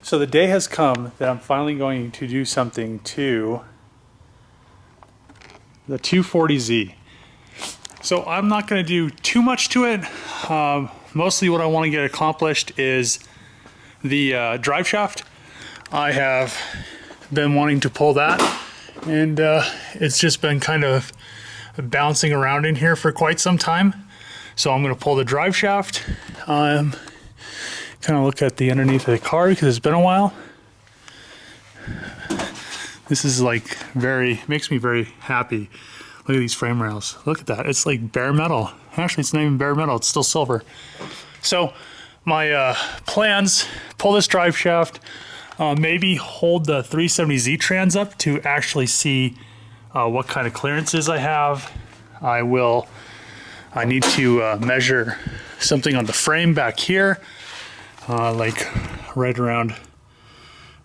So the day has come that I'm finally going to do something to the 240Z. So I'm not going to do too much to it. Mostly what I want to get accomplished is the drive shaft. I have been wanting to pull that, and it's just been kind of bouncing around in here for quite some time. So I'm going to pull the drive shaft. Kind of look at the underneath of the car because it's been a while. This is like makes me very happy. Look at these frame rails. Look at that. It's like bare metal. Actually, it's not even bare metal. It's still silver. So my plans, pull this drive shaft, maybe hold the 370Z trans up to actually see what kind of clearances I have. I need to measure something on the frame back here, like right around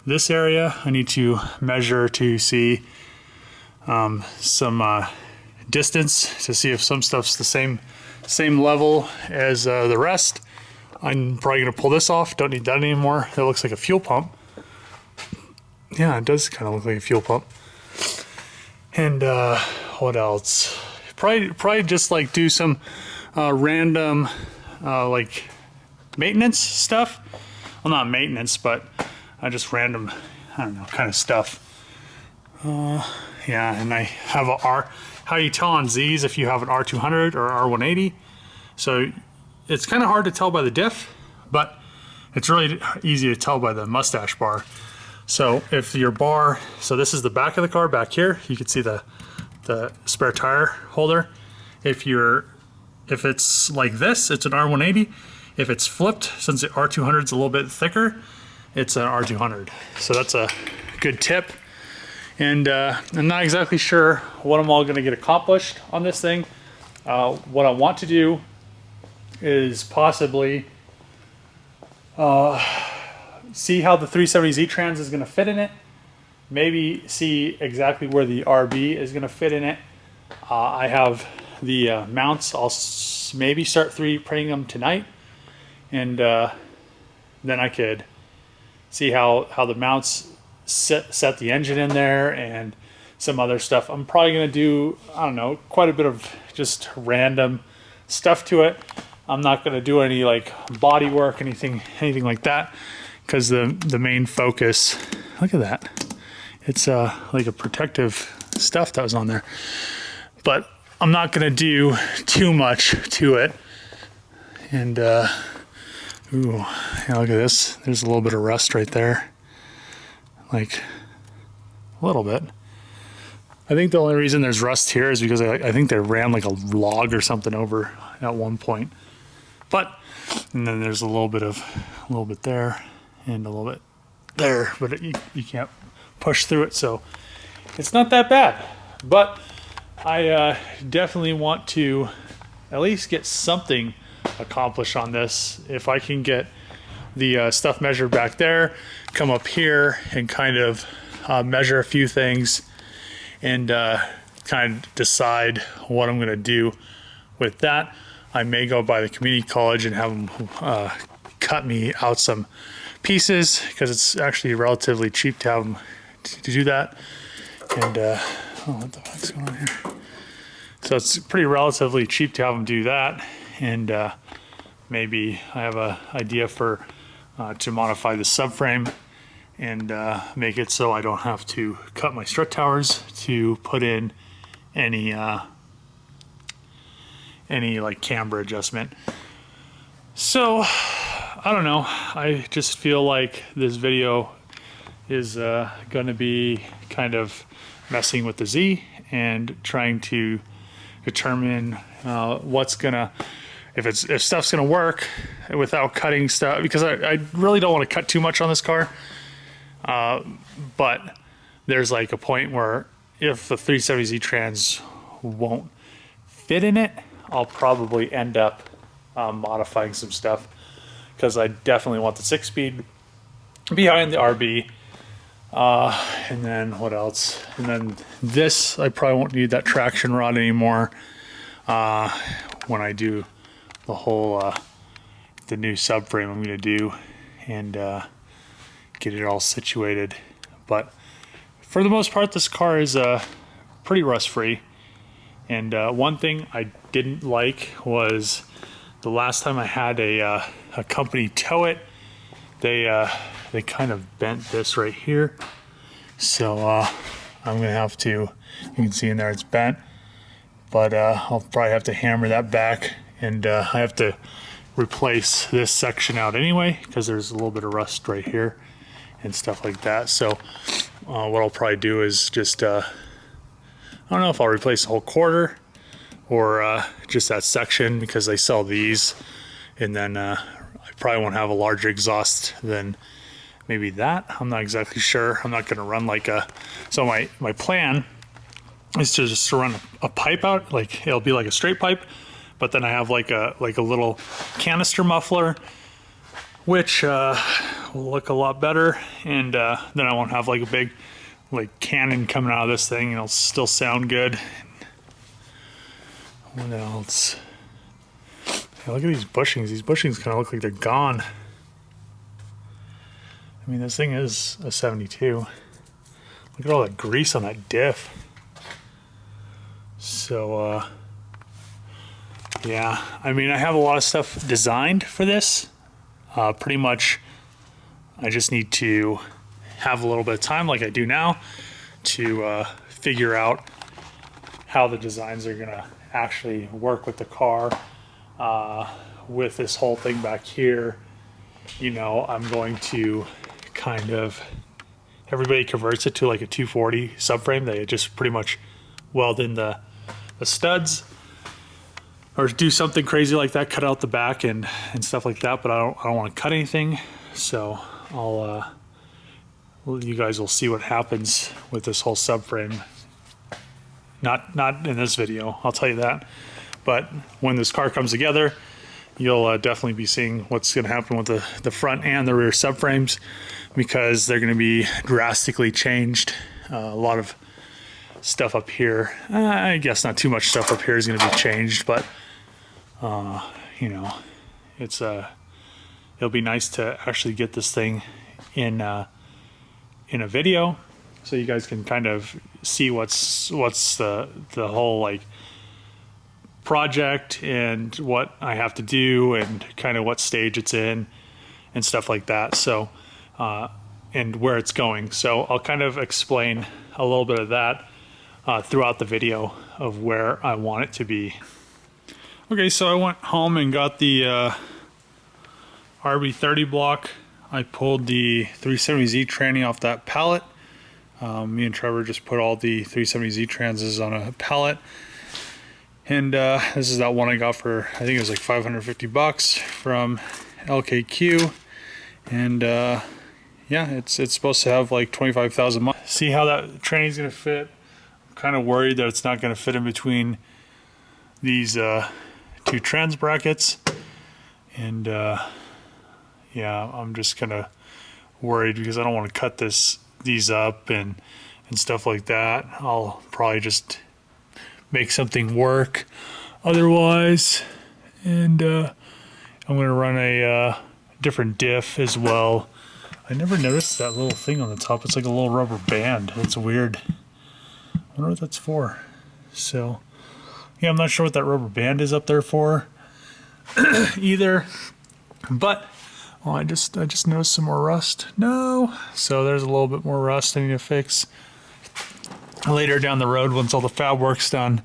this area. I need to measure to see some distance to see if some stuff's the same level as the rest. I'm probably gonna pull this off. Don't need that anymore. It looks like a fuel pump. Yeah, it does kind of look like a fuel pump. And what else? Probably just like do some random like maintenance stuff. Well, not maintenance, but just random, I don't know, kind of stuff. Yeah, and I have a how you tell on Z's if you have an R200 or R180. So it's kind of hard to tell by the diff, but it's really easy to tell by the mustache bar. So if your bar, so this is the back of the car back here, you can see the spare tire holder. If it's like this, it's an R180. If it's flipped, since the R200 is a little bit thicker, it's an R200. So that's a good tip. And I'm not exactly sure what I'm all gonna get accomplished on this thing. What I want to do is possibly see how the 370Z trans is gonna fit in it. Maybe see exactly where the RB is gonna fit in it. I have the mounts. I'll maybe start 3D printing them tonight, and then I could see how the mounts set the engine in there and some other stuff. I'm probably gonna do, I don't know, quite a bit of just random stuff to it. I'm not gonna do any like body work, anything like that, because the main focus, look at that. It's like a protective stuff that was on there. But I'm not gonna do too much to it. And ooh, yeah, look at this. There's a little bit of rust right there. Like a little bit. I think the only reason there's rust here is because I think they ran like a log or something over at one point. But, and then there's a little bit there and a little bit there, but you can't push through it, so it's not that bad. But I definitely want to at least get something accomplished on this. If I can get the stuff measured back there, come up here and kind of measure a few things and kind of decide what I'm gonna do with that. I may go by the community college and have them cut me out some pieces, because it's actually relatively cheap to have them to do that. And oh, what the fuck's going on here? So it's pretty relatively cheap to have them do that. And maybe I have an idea for to modify the subframe and make it so I don't have to cut my strut towers to put in any like camber adjustment. So I don't know, I just feel like this video is going to be kind of messing with the Z and trying to determine what's gonna, if stuff's gonna work without cutting stuff, because I really don't want to cut too much on this car. But there's like a point where if the 370Z trans won't fit in it, I'll probably end up modifying some stuff, because I definitely want the 6-speed behind the RB. And then what else? And then this, I probably won't need that traction rod anymore when I do the whole the new subframe I'm going to do, and get it all situated. But for the most part, this car is pretty rust free. And one thing I didn't like was the last time I had a company tow it, they kind of bent this right here. So I'm gonna have to, you can see in there it's bent, but I'll probably have to hammer that back, and I have to replace this section out anyway because there's a little bit of rust right here and stuff like that. So what I'll probably do is just I don't know if I'll replace the whole quarter or just that section, because they sell these, and then I probably won't have a larger exhaust than maybe that. I'm not exactly sure. I'm not going to run like a, so my plan is to just run a pipe out, like it'll be like a straight pipe, but then I have like a little canister muffler, which will look a lot better, and then I won't have like a big like cannon coming out of this thing, and it'll still sound good. What else? Yeah, look at these bushings. These bushings kind of look like they're gone. I mean, this thing is a 72. Look at all that grease on that diff. So, yeah, I mean, I have a lot of stuff designed for this. Pretty much, I just need to have a little bit of time, like I do now, to figure out how the designs are gonna actually work with the car. With this whole thing back here, you know, I'm going to kind of, everybody converts it to like a 240 subframe. They just pretty much weld in the studs, or do something crazy like that, cut out the back and stuff like that. But I don't want to cut anything, so I'll you guys will see what happens with this whole subframe. Not in this video, I'll tell you that. But when this car comes together, you'll definitely be seeing what's going to happen with the front and the rear subframes, because they're going to be drastically changed. A lot of stuff up here, I guess not too much stuff up here is going to be changed, but you know, it's it'll be nice to actually get this thing in a video, so you guys can kind of see what's the whole like project and what I have to do and kind of what stage it's in and stuff like that. So and where it's going. So I'll kind of explain a little bit of that throughout the video of where I want it to be. Okay, so I went home and got the RB30 block. I pulled the 370Z tranny off that pallet. Me and Trevor just put all the 370Z transes on a pallet. And this is that one I got for, I think it was like 550 bucks from LKQ. And yeah, it's supposed to have like 25,000 miles. See how that tranny's gonna fit? I'm kind of worried that it's not gonna fit in between these two trans brackets. And yeah, I'm just kind of worried because I don't want to cut these up and stuff like that. I'll probably just make something work otherwise, and I'm gonna run a different diff as well. I never noticed that little thing on the top. It's like a little rubber band. It's weird. I wonder what that's for. So yeah, I'm not sure what that rubber band is up there for either, but oh, I just noticed some more rust. No, so there's a little bit more rust I need to fix later down the road once all the fab work's done.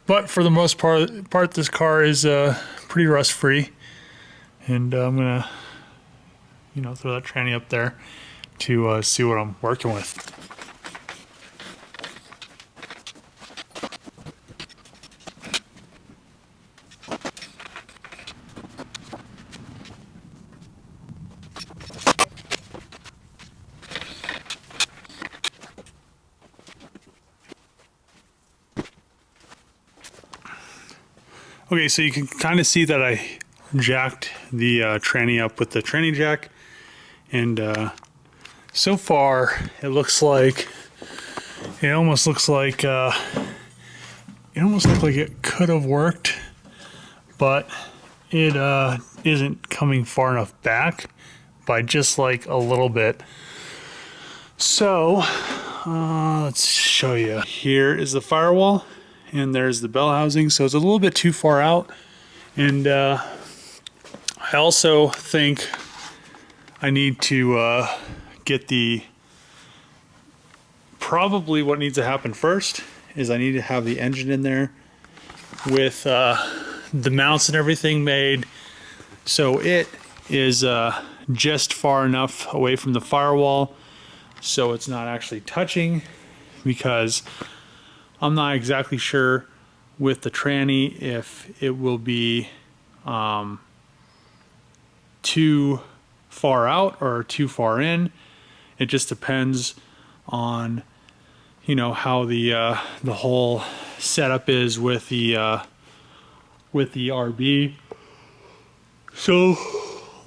But for the most part this car is pretty rust free, and I'm gonna, you know, throw that tranny up there to see what I'm working with. Okay, so you can kind of see that I jacked the tranny up with the tranny jack, and so far it looks like it almost looks like it could have worked, but it isn't coming far enough back. by just like a little bit. So let's show you. Here is the firewall, and there's the bell housing, so it's a little bit too far out. And I also think I need to get probably what needs to happen first is I need to have the engine in there with the mounts and everything made so it is just far enough away from the firewall so it's not actually touching, because I'm not exactly sure with the tranny if it will be too far out or too far in. It just depends on, you know, how the whole setup is with the RB. So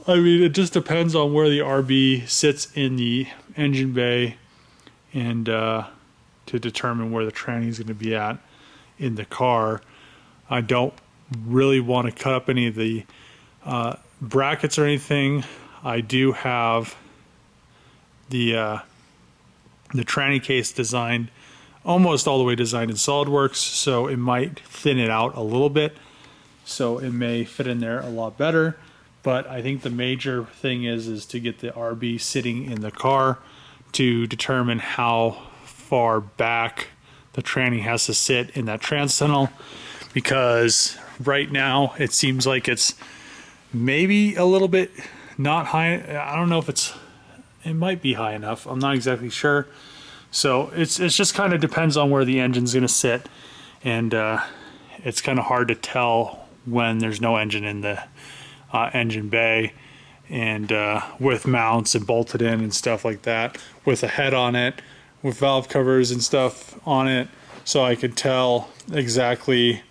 I mean, it just depends on where the RB sits in the engine bay, and to determine where the tranny is going to be at in the car. I don't really want to cut up any of the brackets or anything. I do have the tranny case designed, almost all the way designed in SolidWorks, so it might thin it out a little bit, so it may fit in there a lot better. But I think the major thing is to get the RB sitting in the car to determine how far back the tranny has to sit in that trans tunnel, because right now it seems like it's maybe a little bit not high. I don't know if it might be high enough. I'm not exactly sure. So it's just kind of depends on where the engine's going to sit, and it's kind of hard to tell when there's no engine in the engine bay, and with mounts and bolted in and stuff like that, with a head on it, with valve covers and stuff on it, so I could tell exactly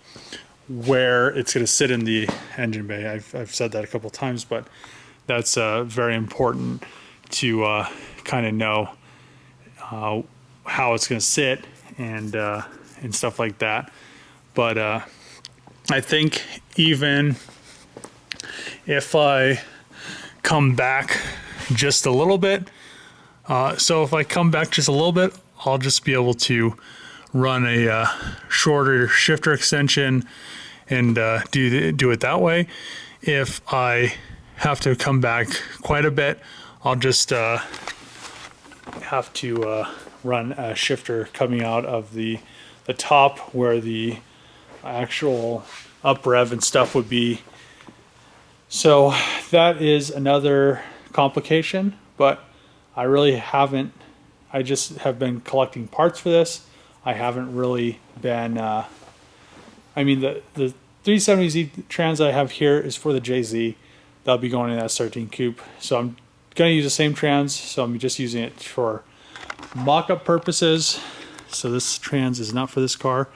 where it's going to sit in the engine bay. I've said that a couple times, but that's very important to kind of know how it's going to sit and stuff like that. But I think even if I come back just a little bit, so if I come back just a little bit, I'll just be able to run a shorter shifter extension and do it that way. If I have to come back quite a bit, I'll just have to run a shifter coming out of the top where the actual up rev and stuff would be. So that is another complication, but I really haven't, I just have been collecting parts for this. I haven't really been, I mean, the 370Z trans I have here is for the JZ. That'll be going in that S13 coupe. So I'm going to use the same trans, so I'm just using it for mock-up purposes. So this trans is not for this car.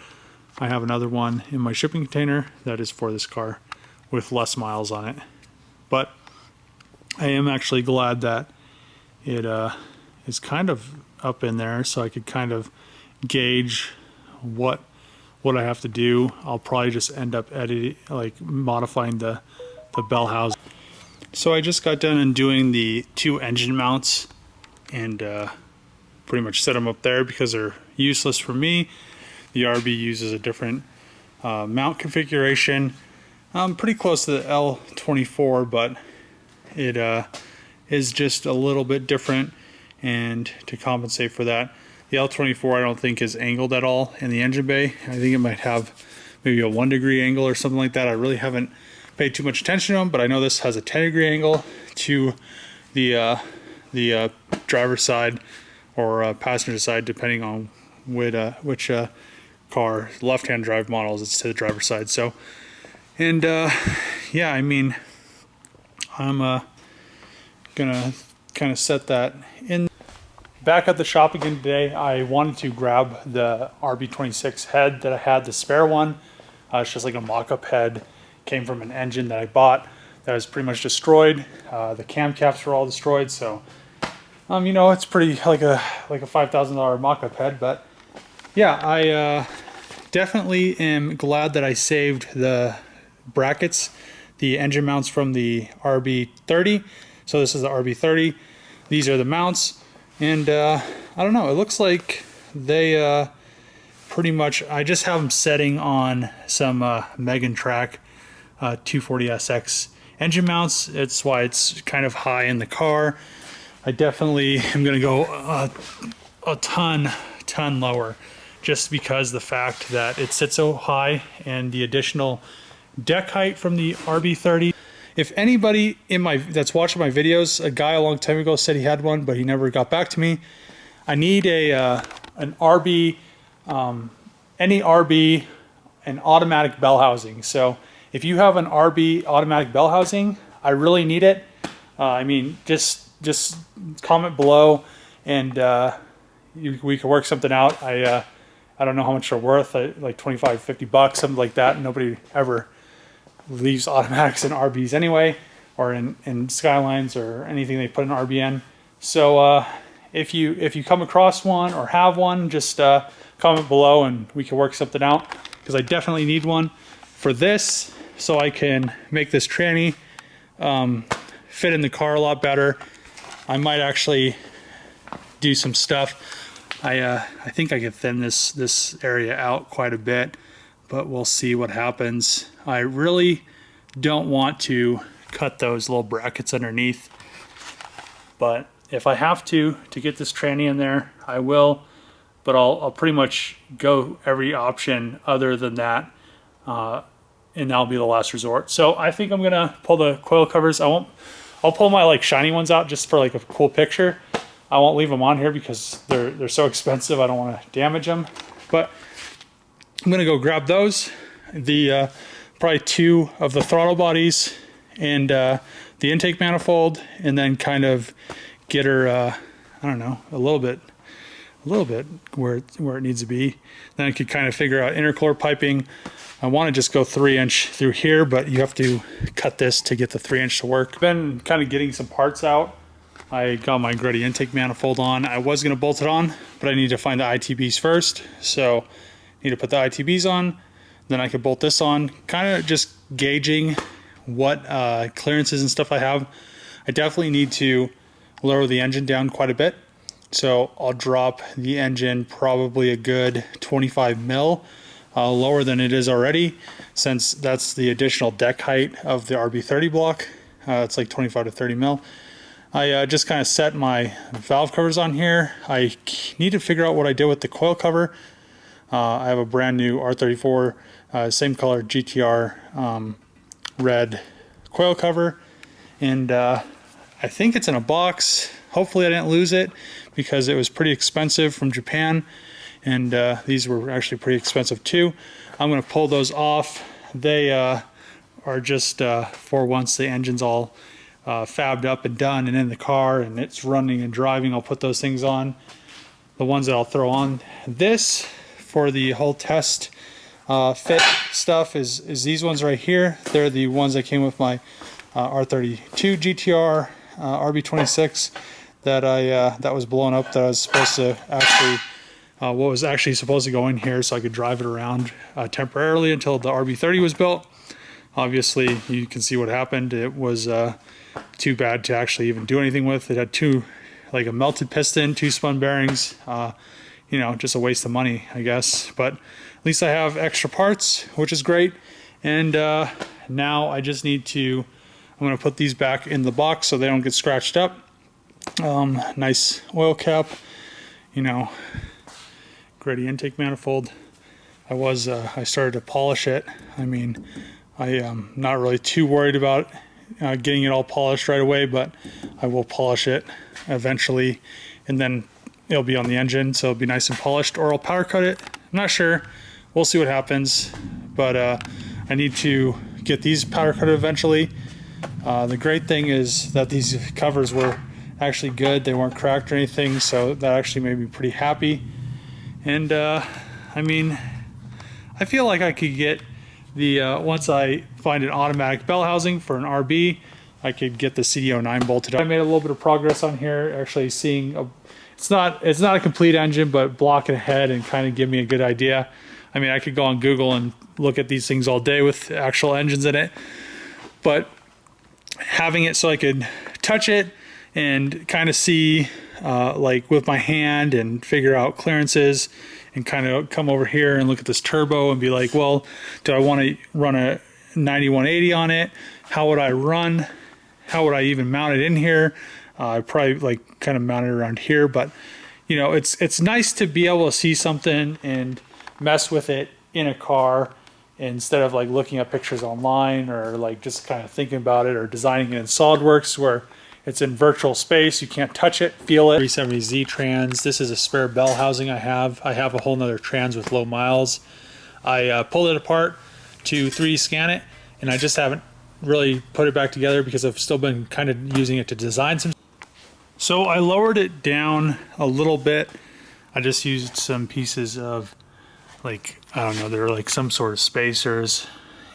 I have another one in my shipping container that is for this car with less miles on it. But I am actually glad that it is kind of up in there, so I could kind of gauge what I have to do. I'll probably just end up editing, like modifying the bell housing. So I just got done undoing the two engine mounts and pretty much set them up there because they're useless for me. The RB uses a different mount configuration. I'm pretty close to the L24, but it is just a little bit different, and to compensate for that, the L24 I don't think is angled at all in the engine bay. I think it might have maybe a 1 degree angle or something like that. I really haven't paid too much attention to them, but I know this has a 10 degree angle to the driver's side or passenger side, depending on which car, left-hand drive models, it's to the driver's side. So, and yeah, I mean, I'm gonna kind of set that in. Back at the shop again today, I wanted to grab the RB26 head that I had, the spare one. It's just like a mock-up head. Came from an engine that I bought that was pretty much destroyed. The cam caps were all destroyed, so you know, it's pretty like a $5,000 mock-up head. But yeah, I definitely am glad that I saved the brackets, the engine mounts from the RB30. So this is the RB30. These are the mounts, and I don't know, it looks like they pretty much, I just have them setting on some Megan Track 240SX engine mounts. It's why it's kind of high in the car. I definitely am going to go a ton lower, just because the fact that it sits so high and the additional deck height from the RB30. If anybody that's watching my videos, a guy a long time ago said he had one, but he never got back to me. I need an RB, any RB, an automatic bell housing. So if you have an RB automatic bell housing, I really need it. I mean, just comment below, and we can work something out. I don't know how much they're worth, like 25, 50 bucks, something like that. Nobody ever leaves automatics in RBs anyway, or in Skylines or anything they put an RB in. So if you come across one or have one, just comment below and we can work something out, because I definitely need one for this, so I can make this tranny fit in the car a lot better. I might actually do some stuff. I think I could thin this area out quite a bit, but we'll see what happens. I really don't want to cut those little brackets underneath, but if I have to get this tranny in there, I will. But I'll pretty much go every option other than that, and that'll be the last resort. So I think I'm gonna pull the coil covers. I'll pull my like shiny ones out just for like a cool picture. I won't leave them on here because they're so expensive. I don't want to damage them. But I'm gonna go grab those, the probably 2 of the throttle bodies and the intake manifold, and then kind of get her I don't know, a little bit where it needs to be. Then I could kind of figure out intercooler piping. I want to just go 3-inch through here, but you have to cut this to get the 3-inch to work. Been kind of getting some parts out. I got my Gretty intake manifold on. I was going to bolt it on, but I need to find the ITBs first. So I need to put the ITBs on, then I could bolt this on, kind of just gauging what clearances and stuff I have. I definitely need to lower the engine down quite a bit. So I'll drop the engine probably a good 25 mil lower than it is already, since that's the additional deck height of the RB30 block. It's like 25 to 30 mil. I just kind of set my valve covers on here. I need to figure out what I did with the coil cover. I have a brand new R34, same color GTR red coil cover, and I think it's in a box. Hopefully I didn't lose it, because it was pretty expensive from Japan, and these were actually pretty expensive too. I'm going to pull those off. They are just for once the engine's all fabbed up and done and in the car and it's running and driving, I'll put those things on. The ones that I'll throw on this for the whole test fit stuff is these ones right here. They're the ones that came with my R32 GTR RB26 that that was blown up, that I was supposed to actually what was actually supposed to go in here so I could drive it around temporarily until the RB30 was built. Obviously you can see what happened. It was too bad to actually even do anything with. It had like a melted piston, 2 spun bearings, you know, just a waste of money, I guess. But at least I have extra parts, which is great. And now I just need to, I'm going to put these back in the box so they don't get scratched up. Nice oil cap, you know, Gretty intake manifold. I started to polish it. I mean, I am not really too worried about getting it all polished right away, but I will polish it eventually, and then it'll be on the engine, so it'll be nice and polished, or I'll powder coat it. I'm not sure. We'll see what happens, but I need to get these powder coated eventually. The great thing is that these covers were actually good. They weren't cracked or anything, so that actually made me pretty happy. And I mean, I feel like I could get the once I find an automatic bell housing for an RB, I could get the CD09 bolted up. I made a little bit of progress on here, actually seeing it's not a complete engine, but block it ahead and kind of give me a good idea. I mean, I could go on Google and look at these things all day with actual engines in it, but having it so I could touch it and kind of see like with my hand and figure out clearances, and kind of come over here and look at this turbo and be like, well, do I want to run a 9180 on it? How would I run? How would I even mount it in here? I'd probably like kind of mount it around here, but you know, it's nice to be able to see something and mess with it in a car instead of like looking at pictures online, or like just kind of thinking about it or designing it in SolidWorks where it's in virtual space. You can't touch it, feel it. 370Z trans. This is a spare bell housing I have. I have a whole nother trans with low miles. I pulled it apart to 3D scan it, and I just haven't really put it back together because I've still been kind of using it to design some. So I lowered it down a little bit. I just used some pieces of, like, I don't know, they're like some sort of spacers.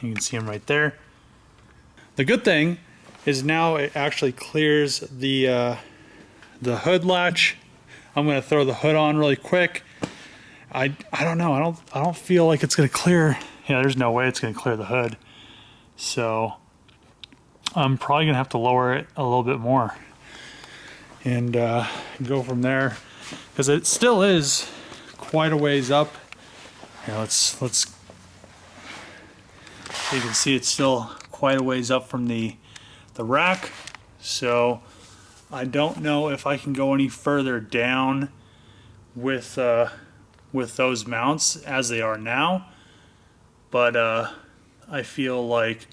You can see them right there. The good thing is now it actually clears the hood latch. I'm going to throw the hood on really quick. I don't know. I don't feel like it's going to clear. Yeah, there's no way it's going to clear the hood. So I'm probably going to have to lower it a little bit more and go from there, because it still is quite a ways up. Here, let's you can see it's still quite a ways up from the rack, so I don't know if I can go any further down with those mounts as they are now, but I feel like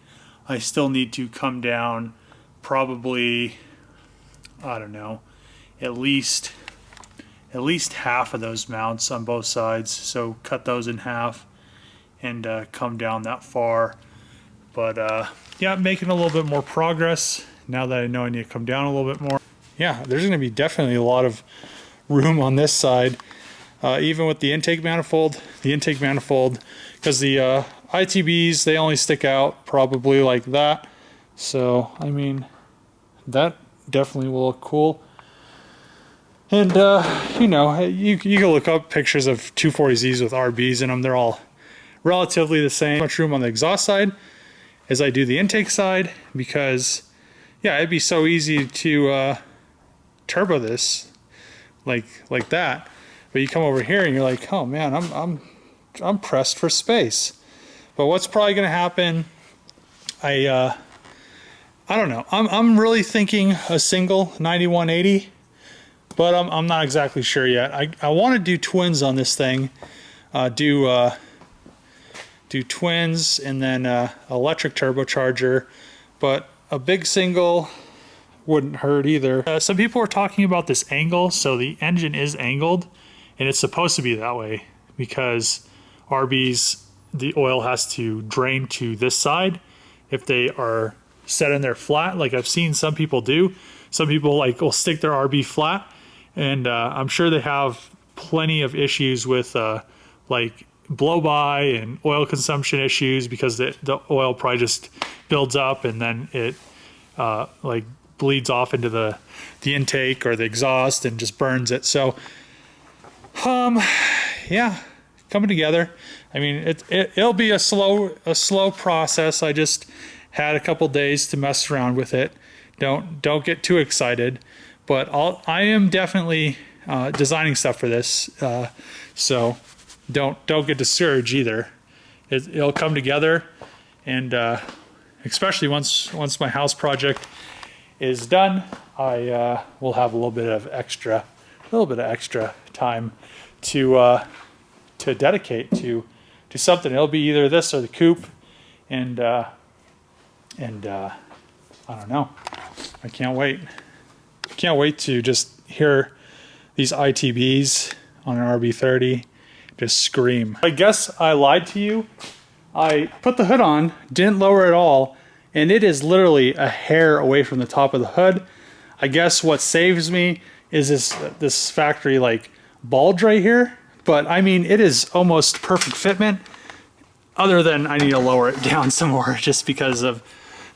I still need to come down probably, I don't know, at least half of those mounts on both sides. So cut those in half and come down that far. But yeah, making a little bit more progress now that I know I need to come down a little bit more. Yeah, there's going to be definitely a lot of room on this side, even with the intake manifold. The intake manifold, because the ITBs, they only stick out probably like that. So I mean, that definitely will look cool. And you know, you can look up pictures of 240Zs with RBs in them. They're all relatively the same. Much room on the exhaust side as I do the intake side, because yeah, it'd be so easy to turbo this like that. But you come over here and you're like, oh man, I'm pressed for space. But what's probably going to happen? I don't know. I'm really thinking a single 9180, but I'm not exactly sure yet. I want to do twins on this thing. Do twins and then electric turbocharger, but a big single wouldn't hurt either. Some people are talking about this angle, so the engine is angled, and it's supposed to be that way because RBs, the oil has to drain to this side if they are set in there flat, like I've seen some people do. Some people like will stick their RB flat, and I'm sure they have plenty of issues with like blow by and oil consumption issues, because the oil probably just builds up and then it like bleeds off into the intake or the exhaust and just burns it. So yeah, coming together. I mean, it'll be a slow process. I just had a couple days to mess around with it. Don't get too excited, but I am definitely designing stuff for this. So don't get discouraged either. It'll come together, and especially once my house project is done, I will have a little bit of extra time to dedicate to something. It'll be either this or the coupe, and I don't know. I can't wait. I can't wait to just hear these ITBs on an RB30 just scream. I guess I lied to you. I put the hood on, didn't lower it at all, and it is literally a hair away from the top of the hood. I guess what saves me is this factory like bulge right here, but I mean, it is almost perfect fitment, other than I need to lower it down some more just because of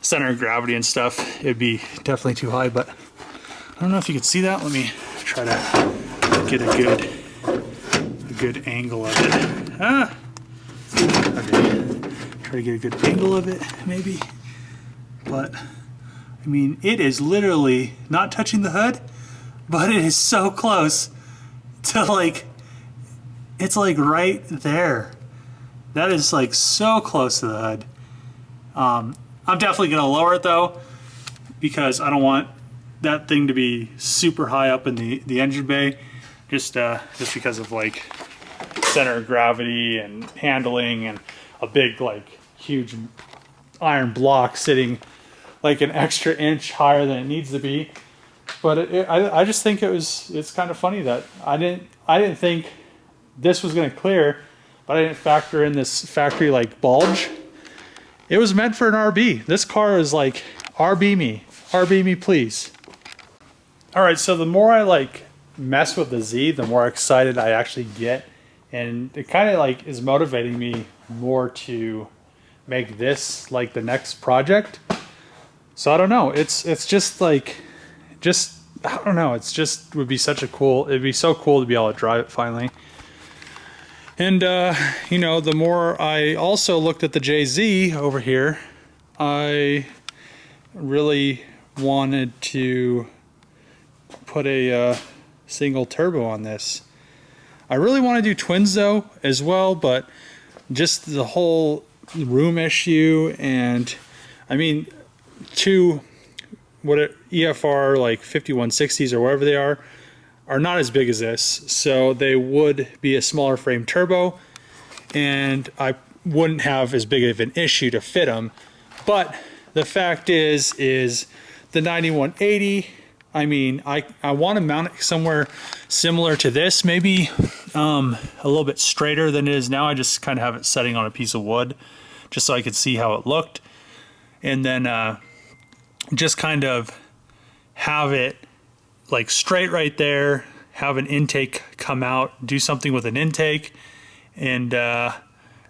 center of gravity and stuff. It'd be definitely too high, but I don't know if you can see that. Let me try to get a good angle of it. Okay, try to get a good angle of it maybe, but I mean, it is literally not touching the hood, but it is so close to like, it's like right there. That is like so close to the hood. I'm definitely gonna lower it though, because I don't want that thing to be super high up in the engine bay, just because of like center of gravity and handling and a big like huge iron block sitting like an extra inch higher than it needs to be. But I just think it's kind of funny that I didn't think this was going to clear, but I didn't factor in this factory like bulge. It was meant for an RB. This car is like, RB me please. All right, so the more I like mess with the Z, the more excited I actually get, and it kind of like is motivating me more to make this like the next project. So I don't know. It's just like, I don't know. It's just would be such a cool. It'd be so cool to be able to drive it finally. And you know, the more I also looked at the JZ over here, I really wanted to put a single turbo on this. I really want to do twins though as well, but just the whole room issue, and I mean, two EFR like 5160s or whatever they are not as big as this, so they would be a smaller frame turbo, and I wouldn't have as big of an issue to fit them. But the fact is the 9180, I mean, I want to mount it somewhere similar to this, maybe a little bit straighter than it is now. I just kind of have it setting on a piece of wood just so I could see how it looked, and then just kind of have it like straight right there, have an intake come out, do something with an intake, and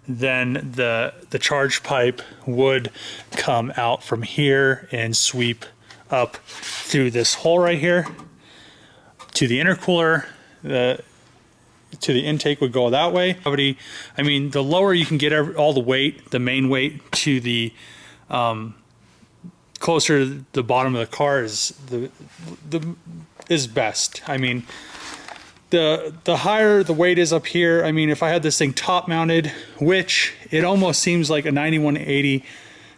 then the charge pipe would come out from here and sweep up through this hole right here to the intercooler. To the intake would go that way. I mean, the lower you can get all the weight, the main weight, to the closer to the bottom of the car is is best. I mean, the higher the weight is up here, I mean, if I had this thing top mounted, which it almost seems like a 9180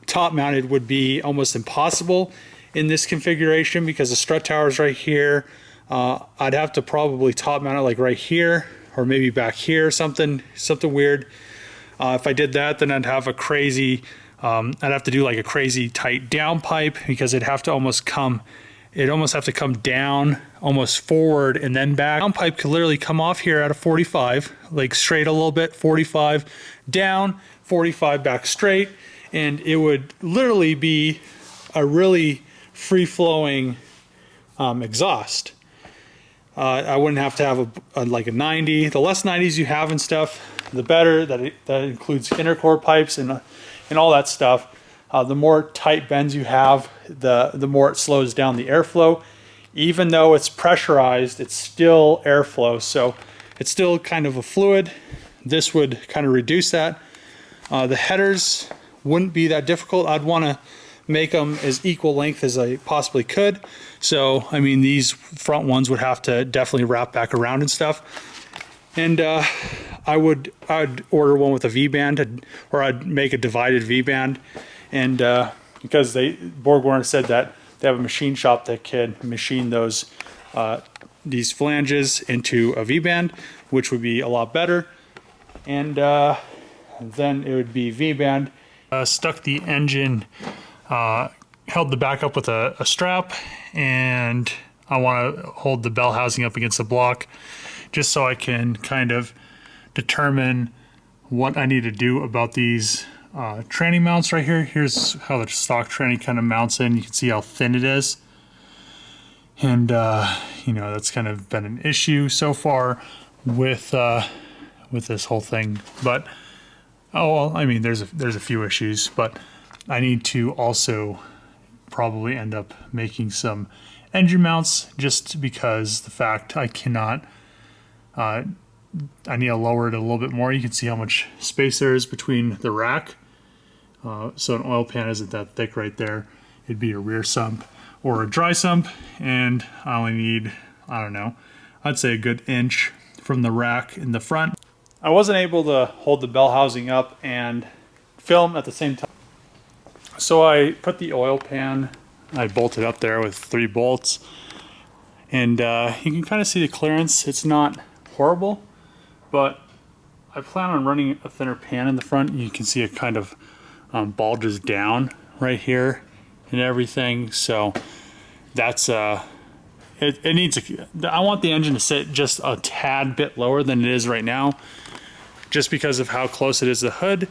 top mounted would be almost impossible in this configuration because the strut tower is right here. I'd have to probably top mount it like right here or maybe back here, something weird. If I did that, then I'd have a crazy, I'd have to do like a crazy tight down pipe because it'd have to almost come down, almost forward and then back. Down pipe could literally come off here at a 45, like straight a little bit, 45 down, 45 back straight, and it would literally be a really free-flowing exhaust. I wouldn't have to have like a 90. The less 90s you have and stuff, the better. That includes intercore pipes and all that stuff. The more tight bends you have, the more it slows down the airflow. Even though it's pressurized, it's still airflow, so it's still kind of a fluid. This would kind of reduce that. The headers wouldn't be that difficult. I'd want to make them as equal length as I possibly could. So, I mean, these front ones would have to definitely wrap back around and stuff. And I'd order one with a V-band, or I'd make a divided V-band. And because BorgWarner said that they have a machine shop that can machine these flanges into a V-band, which would be a lot better. And then it would be V-band. Stuck the engine, held the back up with a strap, and I want to hold the bell housing up against the block just so I can kind of determine what I need to do about these tranny mounts right here. Here's how the stock tranny kind of mounts in. You can see how thin it is. And, you know, that's kind of been an issue so far with this whole thing. But, oh, well, I mean, there's a few issues, but I need to also probably end up making some engine mounts just because the fact I cannot, I need to lower it a little bit more. You can see how much space there is between the rack. So an oil pan isn't that thick right there. it'd be a rear sump or a dry sump, and I only need, I don't know, I'd say a good inch from the rack in the front. I wasn't able to hold the bell housing up and film at the same time, so I put the oil pan, I bolted up there with 3 bolts, and you can kind of see the clearance. It's not horrible, but I plan on running a thinner pan in the front. You can see it kind of bulges down right here and everything, so that's it needs I want the engine to sit just a tad bit lower than it is right now, just because of how close it is to the hood.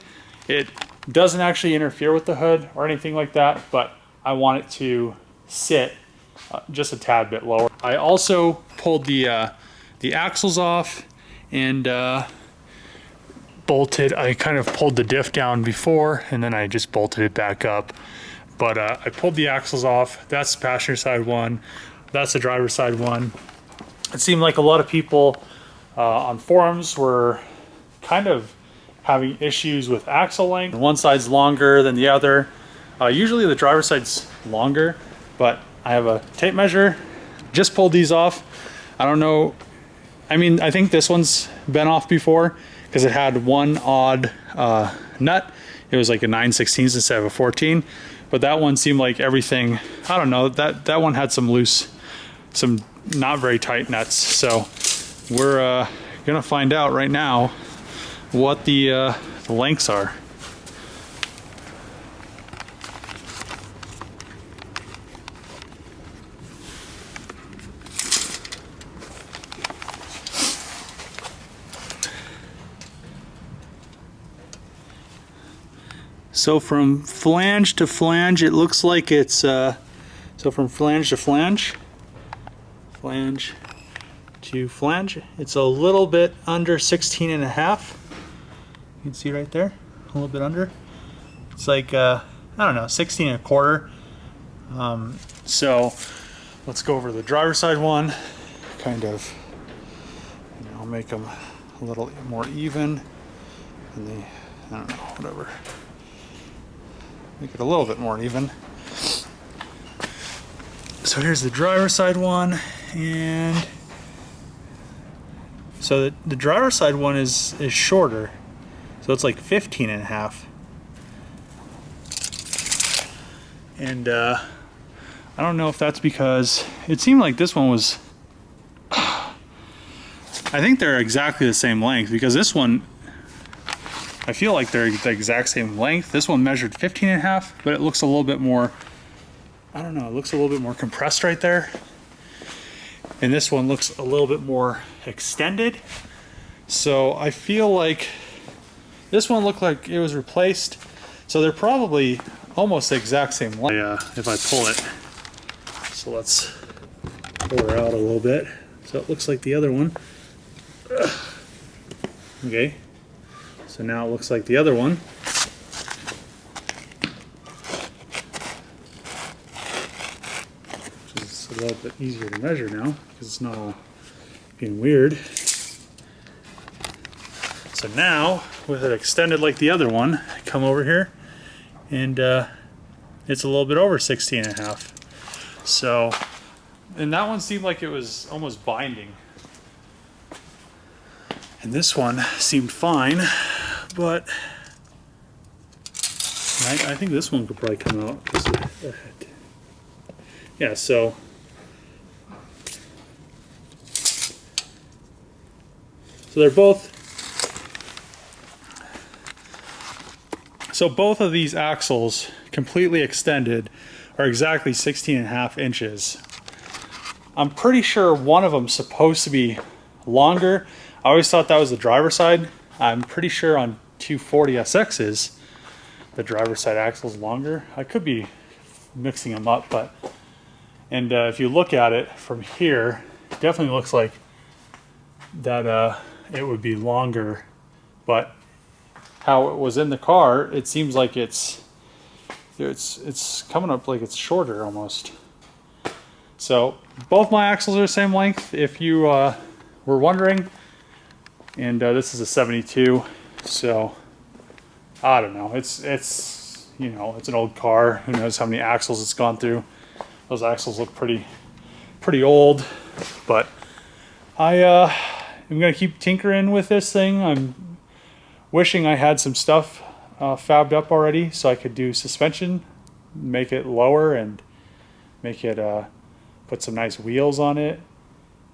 It doesn't actually interfere with the hood or anything like that, but I want it to sit just a tad bit lower. I also pulled the axles off and bolted. I kind of pulled the diff down before and then I just bolted it back up. But I pulled the axles off. That's the passenger side one. That's the driver's side one. It seemed like a lot of people on forums were kind of having issues with axle length. One side's longer than the other. Usually the driver's side's longer, but I have a tape measure. Just pulled these off. I don't know. I mean, I think this one's been off before because it had one odd nut. It was like a 9/16 instead of a 14. But that one seemed like everything, I don't know, that one had some loose, some not very tight nuts. So we're gonna find out right now what the lengths are. So from flange to flange, it looks like it's, so from flange to flange, flange to flange, it's a little bit under 16.5. You can see right there, a little bit under. It's like, I don't know, 16.25. So let's go over the driver's side one, kind of, you know, make them a little more even, and the, I don't know, whatever. Make it a little bit more even. So here's the driver's side one, and so the driver's side one is shorter, so it's like 15.5. And I don't know if that's because it seemed like this one was, I think they're exactly the same length, because this one, I feel like they're the exact same length. This one measured 15.5, but it looks a little bit more, I don't know, it looks a little bit more compressed right there. And this one looks a little bit more extended. So I feel like this one looked like it was replaced. So they're probably almost the exact same length. If I pull it, so let's pull her out a little bit. So it looks like the other one. Okay. So now it looks like the other one. Which is a little bit easier to measure now because it's not all being weird. So now, with it extended like the other one, I come over here and it's a little bit over 16.5. So, and that one seemed like it was almost binding. And this one seemed fine, but I think this one could probably come out. Yeah, so they're both, so both of these axles completely extended are exactly 16.5 inches. I'm pretty sure one of them's supposed to be longer. I always thought that was the driver's side. I'm pretty sure on 240 SXs, the driver's side axle is longer. I could be mixing them up, but, and if you look at it from here, it definitely looks like that it would be longer, but how it was in the car, it seems like it's coming up like it's shorter almost. So both my axles are the same length, if you were wondering. And this is a 72, so I don't know. It's you know, it's an old car. Who knows how many axles it's gone through. Those axles look pretty old, but I'm gonna keep tinkering with this thing. I'm wishing I had some stuff fabbed up already so I could do suspension, make it lower, and make it put some nice wheels on it,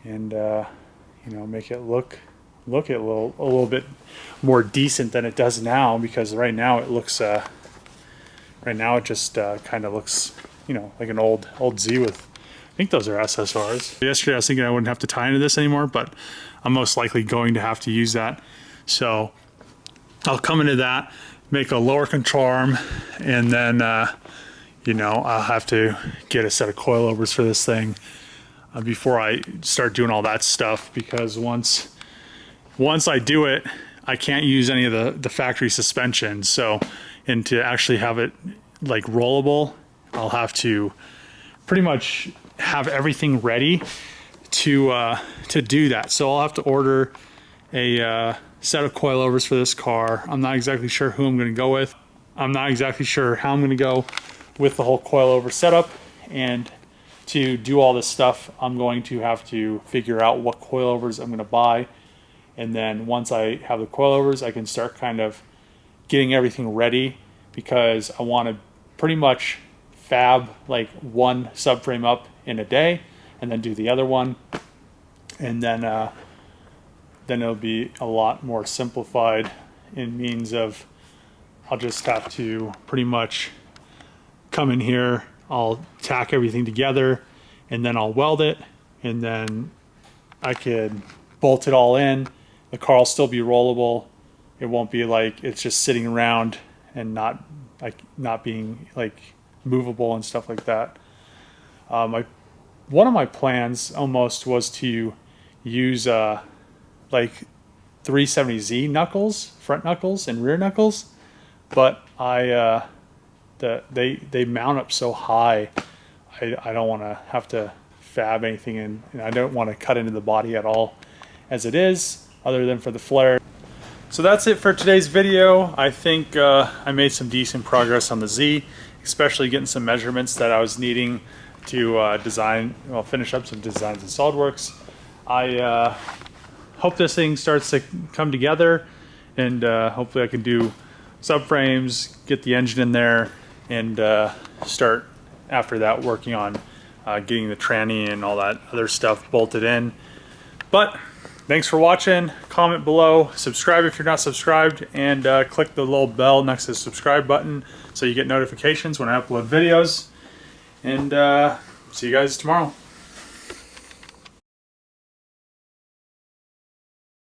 and you know, make it look a little bit more decent than it does now, because right now it looks right now it just kind of looks, you know, like an old Z with, I think those are SSRs. Yesterday I was thinking I wouldn't have to tie into this anymore, but I'm most likely going to have to use that. So I'll come into that, make a lower control arm, and then you know, I'll have to get a set of coilovers for this thing before I start doing all that stuff, because once I do it, I can't use any of the factory suspension. So, and to actually have it like rollable, I'll have to pretty much have everything ready to do that. So I'll have to order a set of coilovers for this car. I'm not exactly sure who I'm going to go with. I'm not exactly sure how I'm going to go with the whole coilover setup, and to do all this stuff, I'm going to have to figure out what coilovers I'm going to buy. And then once I have the coilovers, I can start kind of getting everything ready, because I want to pretty much fab like one subframe up in a day and then do the other one. And then it'll be a lot more simplified in means of I'll just have to pretty much come in here, I'll tack everything together, and then I'll weld it, and then I could bolt it all in. The car will still be rollable. It won't be like it's just sitting around and not being like movable and stuff like that. One of my plans almost was to use like 370Z knuckles, front knuckles and rear knuckles, but they mount up so high. I don't want to have to fab anything in, and I don't want to cut into the body at all as it is, other than for the flare. So that's it for today's video. I think I made some decent progress on the Z, especially getting some measurements that I was needing to finish up some designs in SolidWorks. I hope this thing starts to come together, and hopefully I can do subframes, get the engine in there, and start after that working on getting the tranny and all that other stuff bolted in. But thanks for watching. Comment below, subscribe if you're not subscribed, and click the little bell next to the subscribe button so you get notifications when I upload videos. And see you guys tomorrow.